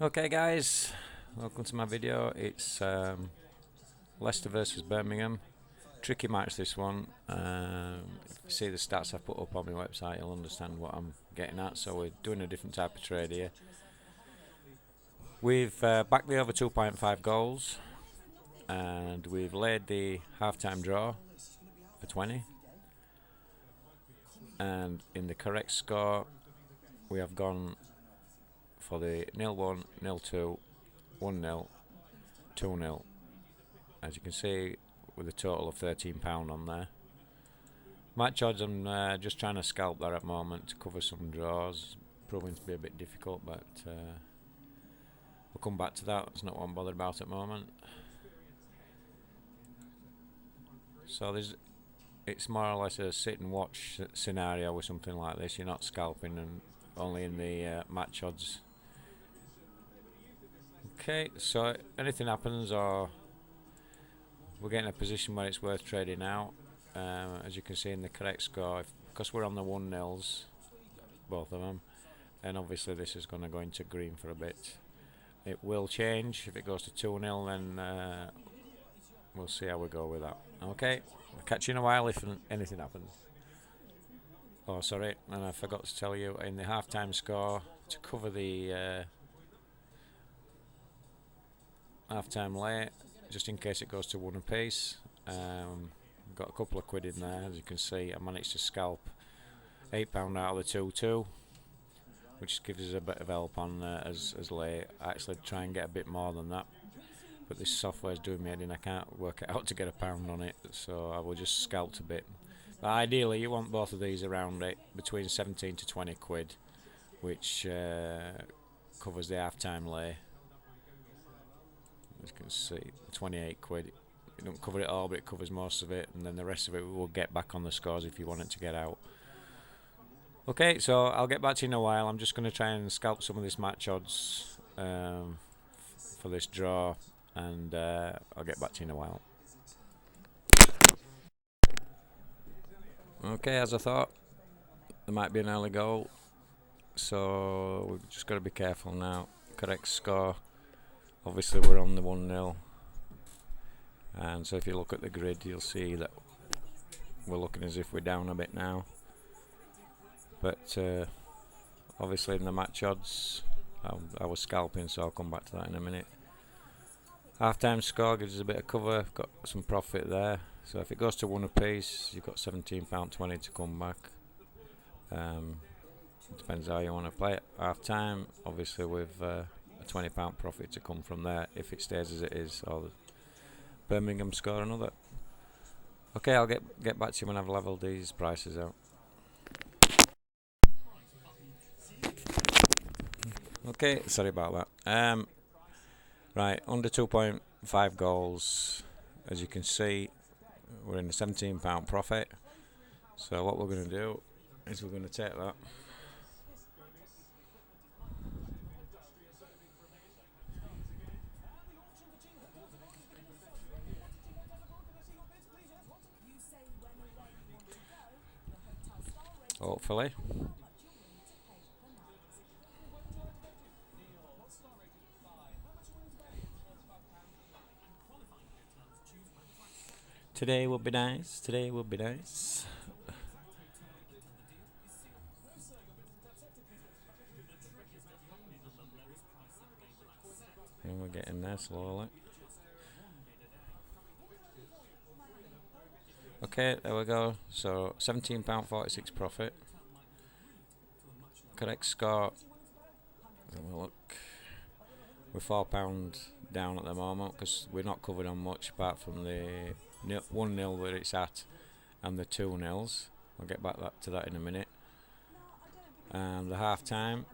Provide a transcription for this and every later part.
Okay guys, welcome to my video. It's Leicester versus Birmingham. Tricky match this one. If you see the stats I've put up on my website, you'll understand what I'm getting at. So we're doing a different type of trade here. We've backed the over 2.5 goals, and we've laid the half-time draw for 20. And in the correct score, we have gone for the 0-1, 0-2, 1-0, 2-0. As you can see, with a total of £13 on there. Match odds, I'm just trying to scalp there at the moment to cover some draws. Proving to be a bit difficult, but we'll come back to that. That's not what I'm bothered about at the moment. So it's more or less a sit and watch scenario with something like this. You're not scalping and only in the match odds. Okay, so anything happens or we're getting a position where it's worth trading out. As you can see in the correct score, because we're on the 1-0s, both of them, and obviously this is going to go into green for a bit. It will change. If it goes to 2-0, then we'll see how we go with that. Okay, I'll catch you in a while if anything happens. Oh, sorry, and I forgot to tell you, in the half-time score, to cover the half-time late, just in case it goes to one apiece. Got a couple of quid in there. As you can see, I managed to scalp £8 out of the 2-2, which gives us a bit of help on as late. I actually try and get a bit more than that, but this software is doing me head in. I can't work it out to get a pound on it, so I will just scalp a bit. But ideally, you want both of these around it, between 17 to 20 quid, which covers the half-time lay. As you can see, 28 quid. It don't cover it all, but it covers most of it, and then the rest of it we will get back on the scores if you want it to get out. Okay, so I'll get back to you in a while. I'm just going to try and scalp some of this match odds for this draw, and I'll get back to you in a while. Okay, as I thought, there might be an early goal, so we've just got to be careful now. Correct score. Obviously we're on the 1-0, and so if you look at the grid you'll see that we're looking as if we're down a bit now, but obviously in the match odds I was scalping, so I'll come back to that in a minute. Half-time score gives us a bit of cover, got some profit there, so if it goes to one apiece you've got £17.20 to come back. It depends how you want to play it. Half-time, obviously with a £20 profit to come from there if it stays as it is, or Birmingham score another. Okay, I'll get back to you when I've levelled these prices out. Okay, sorry about that. Right, under 2.5 goals, as you can see, we're in a £17 profit. So what we're going to do is we're going to take that. Hopefully. Today will be nice. Today will be nice. And we're getting there slowly. Okay, there we go. So £17.46 profit. Correct score. Look, we're £4 down at the moment because we're not covered on much apart from the 1-0 where it's at and the 2-0s. I'll get back to that in a minute. And the half time,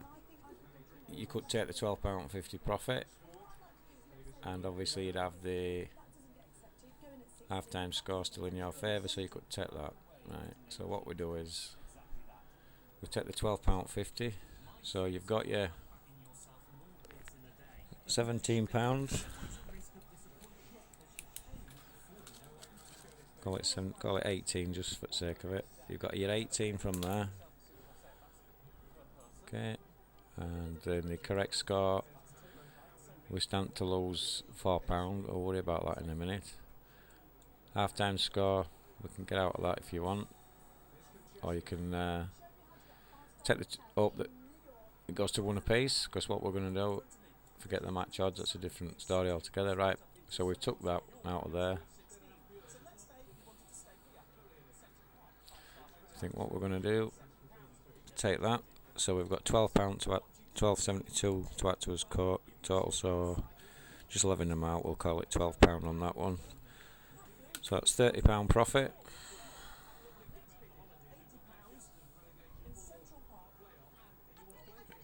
you could take the £12.50 profit, and obviously you'd have the half-time score still in your favour, so you could take that. Right, so what we do is we take the £12.50, so you've got your £17. Call it 18 just for the sake of it. You've got your 18 from there. Okay, and then the correct score We stand to lose £4. I'll worry about that in a minute. Half-time score, we can get out of that if you want, or you can take the hope that it goes to 1 apiece, because what we're going to do, forget the match odds, that's a different story altogether. Right, so we took that out of there. I think what we're going to do, take that, so we've got £12 to add, £12.72 to add to his total, so just leaving them out, we'll call it £12 on that one. So that's £30 profit.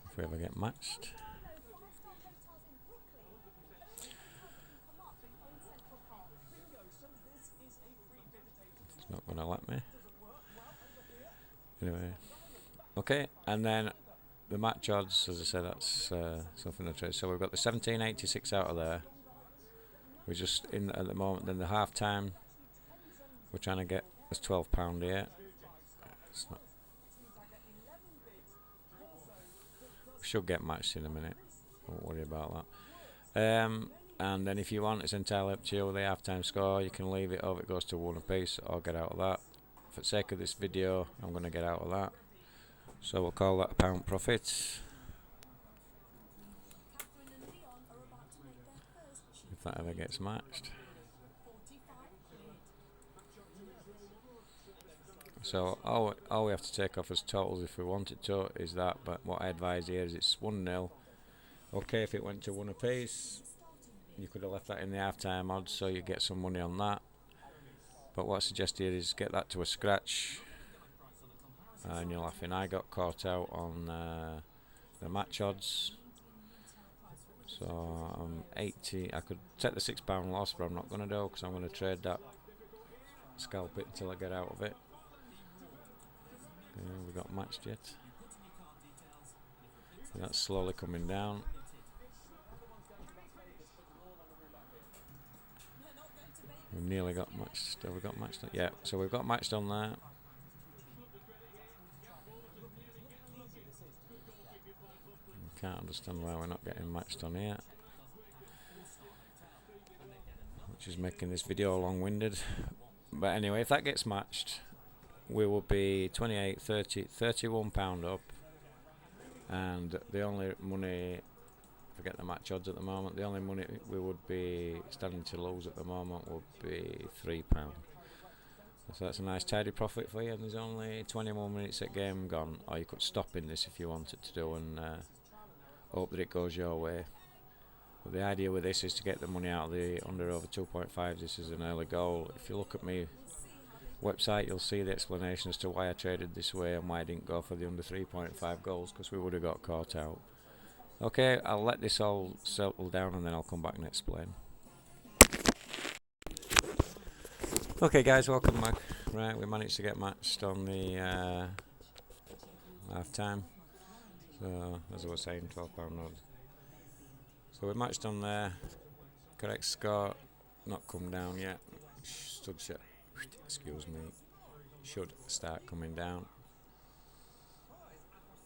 If we ever get matched. It's not going to let me. Anyway. Okay, and then the match odds, as I said, that's something to trade. So we've got the 17.86 out of there. We're just in at the moment. Then the half time, we're trying to get as £12 here. It's not. We should get matched in a minute. Don't worry about that. And then if you want, it's entirely up to you. The half time score, you can leave it, or if it goes to 1 apiece, or get out of that. For the sake of this video, I'm going to get out of that. So we'll call that £1 profit. If that ever gets matched. So all we have to take off as totals if we wanted to is that, but what I advise here is it's 1-0. Okay, if it went to 1 apiece, you could have left that in the half-time odds, so you get some money on that. But what I suggest here is get that to a scratch. And you're laughing, I got caught out on the match odds. So I'm 80. I could take the £6 loss, but I'm not going to do, because I'm going to trade that, scalp it until I get out of it. We got matched yet. So that's slowly coming down. We nearly got matched. Have we got matched? Yeah, so we've got matched on there. Can't understand why we're not getting matched on here, which is making this video long-winded. But anyway, if that gets matched, we will be 28, 30, £31 up, and the only money, forget the match odds at the moment, the only money we would be standing to lose at the moment would be £3. So that's a nice tidy profit for you, and there's only 21 minutes at game gone, or you could stop in this if you wanted to do, and hope that it goes your way. But the idea with this is to get the money out of the under over 2.5. This is an early goal. If you look at my website, you'll see the explanation as to why I traded this way and why I didn't go for the under 3.5 goals, because we would have got caught out. Okay, I'll let this all settle down and then I'll come back and explain. Okay guys, welcome back. Right, we managed to get matched on the half time. So, as I was saying, £12 odd. So we matched on there. Correct score, not come down yet. Excuse me. Should start coming down.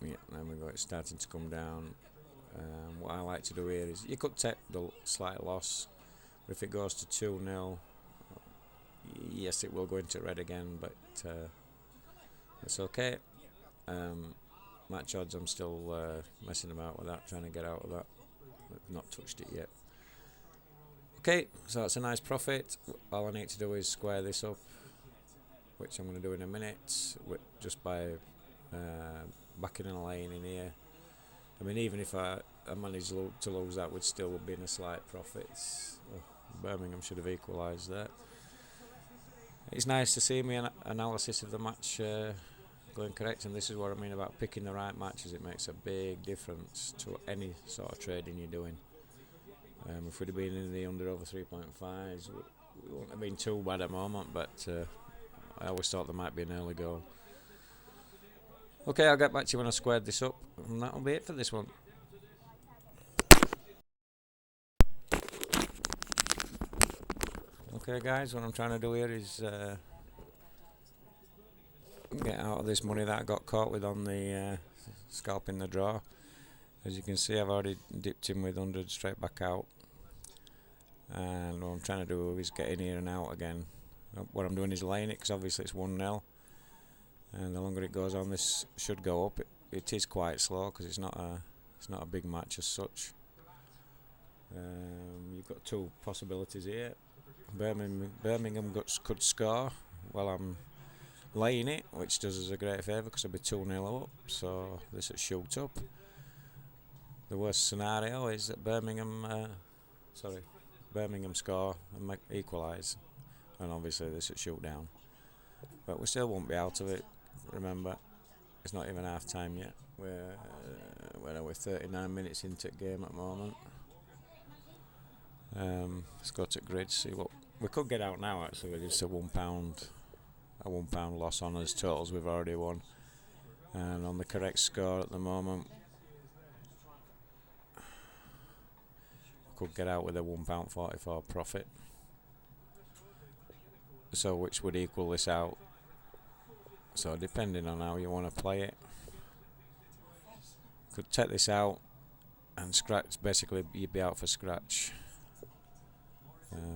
Yeah, then we got it starting to come down. What I like to do here is, you could take the slight loss, but if it goes to 2-0, yes, it will go into red again, but that's okay. Match odds, I'm still messing about with that, trying to get out of that. I've not touched it yet. Okay, so that's a nice profit. All I need to do is square this up, which I'm going to do in a minute, just by backing in a lane in here. I mean, even if I managed to lose that, would still be in a slight profit. Birmingham should have equalised that. It's nice to see my analysis of the match going correct, and this is what I mean about picking the right matches. It makes a big difference to any sort of trading you're doing. If we'd have been in the under over 3.5s, we wouldn't have been too bad at the moment, but I always thought there might be an early goal. Okay, I'll get back to you when I squared this up, and that'll be it for this one. Okay guys, what I'm trying to do here is get out of this money that I got caught with on the scalping the draw. As you can see, I've already dipped in with 100 straight back out, and what I'm trying to do is get in here and out again. What I'm doing is laying it, because obviously it's 1-0, and the longer it goes on, this should go up. It is quite slow because it's not a big match as such. You've got two possibilities here. Birmingham could score while I'm laying it, which does us a great favour because it'll be 2-0 up, so this will shoot up. The worst scenario is that Birmingham score and equalise, and obviously this will shoot down. But we still won't be out of it. Remember, it's not even half time yet. We're 39 minutes into the game at the moment. Let's go to grid, see what we could get out now. Actually, just a £1 loss on us totals we've already won, and on the correct score at the moment, could get out with a £1.44 profit, so which would equal this out. So depending on how you want to play it, could take this out and scratch. Basically, you'd be out for scratch.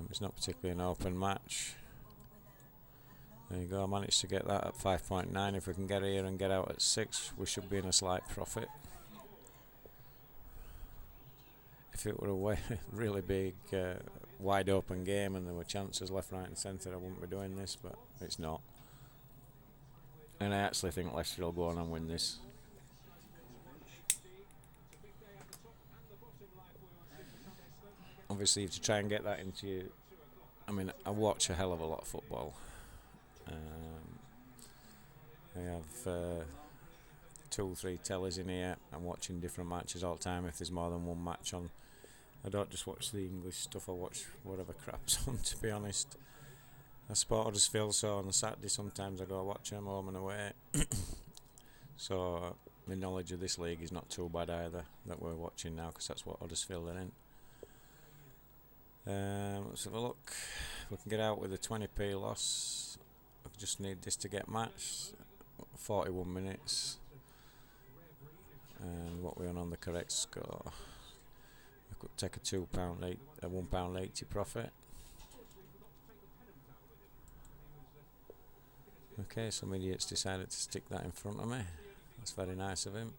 It's not particularly an open match. There you go. I managed to get that at 5.9. If we can get here and get out at 6, we should be in a slight profit. If it were a really big, wide open game and there were chances left, right and centre, I wouldn't be doing this, but it's not. And I actually think Leicester will go on and win this. Obviously, to try and get that into you, I mean, I watch a hell of a lot of football. I have 2 or 3 tellers in here. I'm watching different matches all the time. If there's more than one match on, I don't just watch the English stuff. I watch whatever crap's on, to be honest. I support Huddersfield, so on a Saturday sometimes I go watch them home and away. So my knowledge of this league is not too bad either, that we're watching now, because that's what Huddersfield are in. Let's have a look. We can get out with a 20p loss. I just need this to get matched. 41 minutes. And what we're on the correct score. I could take a £1.80 profit. Okay, some idiots decided to stick that in front of me. That's very nice of him.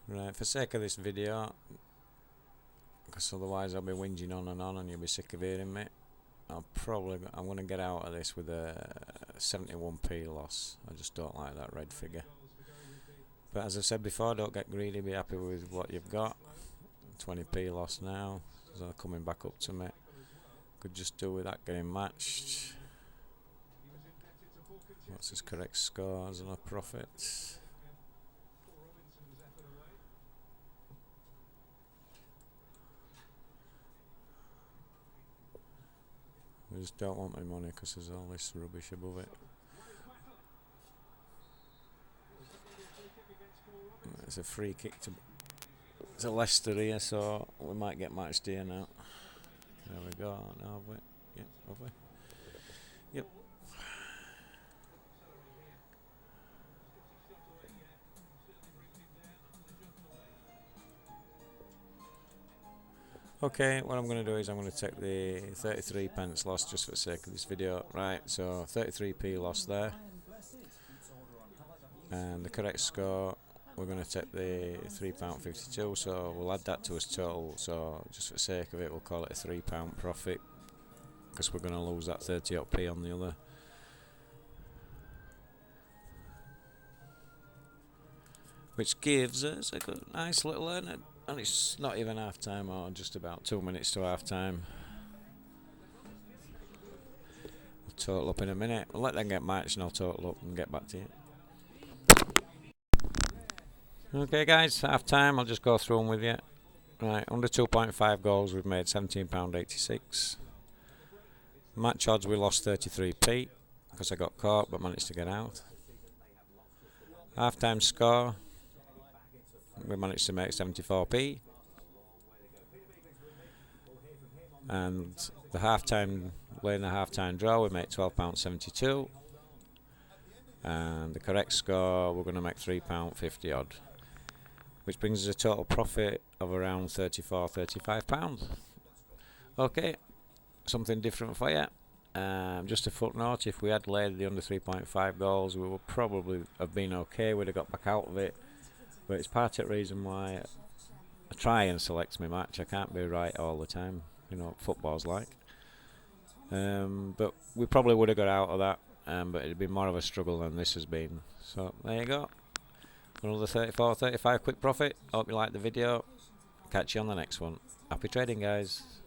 Right, for sake of this video, because otherwise I'll be whinging on and you'll be sick of hearing me, I'm going to get out of this with a 71p loss. I just don't like that red figure. But as I said before, don't get greedy, be happy with what you've got. 20p loss now, so coming back up to me. Could just do with that getting matched. What's his correct scores and a profit? I just don't want my money because there's all this rubbish above it. It's a free kick to Leicester here, so we might get matched here now. There we go. Now have we? Yep, have we? Yep. Okay, what I'm going to do is I'm going to take the 33p loss just for the sake of this video. Right, so 33p loss there. And the correct score, we're going to take the £3.52, so we'll add that to his total. So just for the sake of it, we'll call it a £3 profit, because we're going to lose that 30p on the other. Which gives us a good, nice little earning. And it's not even half time, or just about 2 minutes to half time. I'll total up in a minute. I'll let them get matched and I'll total up and get back to you. Okay guys, half time, I'll just go through them with you. Right, under 2.5 goals we've made £17.86. Match odds we lost 33p because I got caught but managed to get out. Half time score, we managed to make 74p. And the half-time, laying the half-time draw, we make £12.72. and the correct score we're going to make £3.50 odd, which brings us a total profit of around £35. Okay, something different for you. Just a footnote, if we had laid the under 3.5 goals, we would probably have been okay, we'd have got back out of it, but it's part of the reason why I try and select my match. I can't be right all the time, you know what football's like. But we probably would have got out of that, but it'd be more of a struggle than this has been. So there you go, another 35 quick profit. Hope you liked the video. Catch you on the next one. Happy trading, guys.